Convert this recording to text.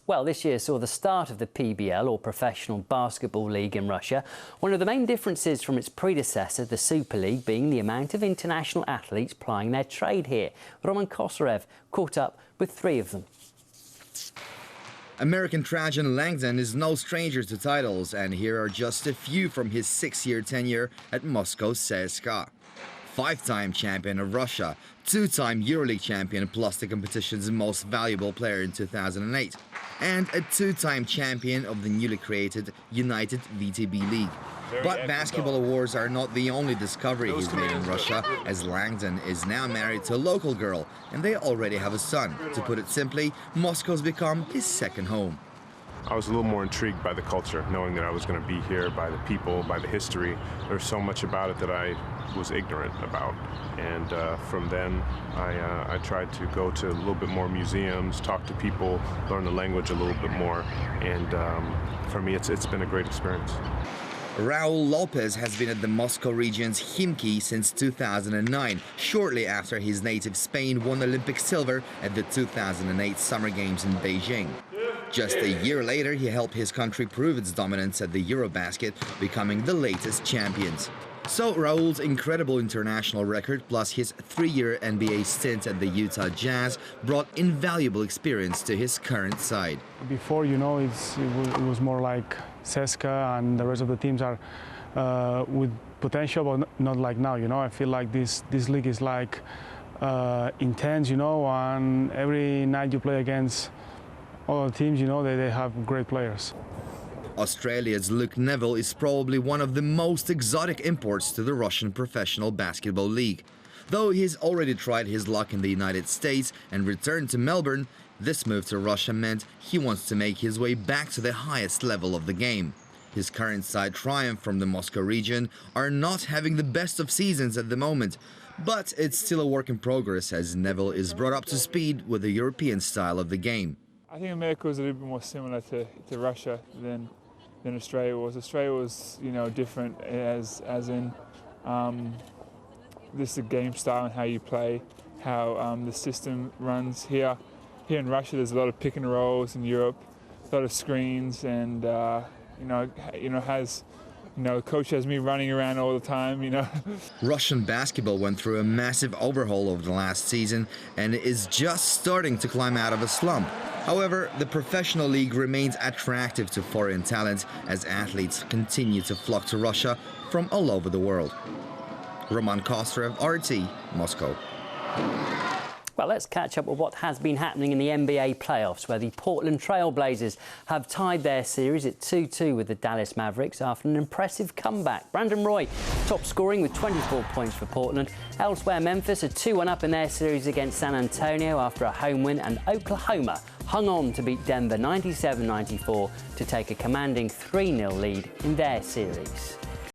Well, this year saw the start of the PBL, or Professional Basketball League in Russia. One of the main differences from its predecessor, the Super League, being the amount of international athletes plying their trade here. Roman Kosarev caught up with 3 of them. American Trajan Langdon is no stranger to titles, and here are just a few from his 6-year tenure at Moscow CSKA. 5-time champion of Russia, 2-time EuroLeague champion plus the competition's most valuable player in 2008, and a 2-time champion of the newly created United VTB League. But basketball awards are not the only discovery he's made in Russia, as Langdon is now married to a local girl and they already have a son. To put it simply, Moscow's become his second home. I was a little more intrigued by the culture, knowing that I was going to be here, by the people, by the history. There's so much about it that I was ignorant about. And from then, I tried to go to a little bit more museums, talk to people, learn the language a little bit more. And for me, it's been a great experience. Raul Lopez has been at the Moscow region's Khimki since 2009, shortly after his native Spain won Olympic silver at the 2008 Summer Games in Beijing. Just a year later, he helped his country prove its dominance at the Eurobasket, becoming the latest champions. So Raul's incredible international record plus his 3-year NBA stint at the Utah Jazz brought invaluable experience to his current side. Before, it was more like CSKA and the rest of the teams are with potential, but not like now. I feel like this league is like intense, and every night you play against other teams, they have great players. Australia's Nevill is probably one of the most exotic imports to the Russian Professional Basketball League. Though he's already tried his luck in the United States and returned to Melbourne, this move to Russia meant he wants to make his way back to the highest level of the game. His current side, Triumph from the Moscow region, are not having the best of seasons at the moment. But it's still a work in progress as Nevill is brought up to speed with the European style of the game. I think America was a little bit more similar to Russia than Australia was. Australia was, different as in this is the game style and how you play, how the system runs here. Here in Russia, there's a lot of pick and rolls. In Europe, a lot of screens, and the coach has me running around all the time. Russian basketball went through a massive overhaul over the last season and is just starting to climb out of a slump. However, the professional league remains attractive to foreign talent as athletes continue to flock to Russia from all over the world. Roman Kosarev, RT, Moscow. Well, let's catch up with what has been happening in the NBA playoffs, where the Portland Trail Blazers have tied their series at 2-2 with the Dallas Mavericks after an impressive comeback. Brandon Roy top scoring with 24 points for Portland. Elsewhere, Memphis are 2-1 up in their series against San Antonio after a home win, and Oklahoma hung on to beat Denver 97-94 to take a commanding 3-0 lead in their series.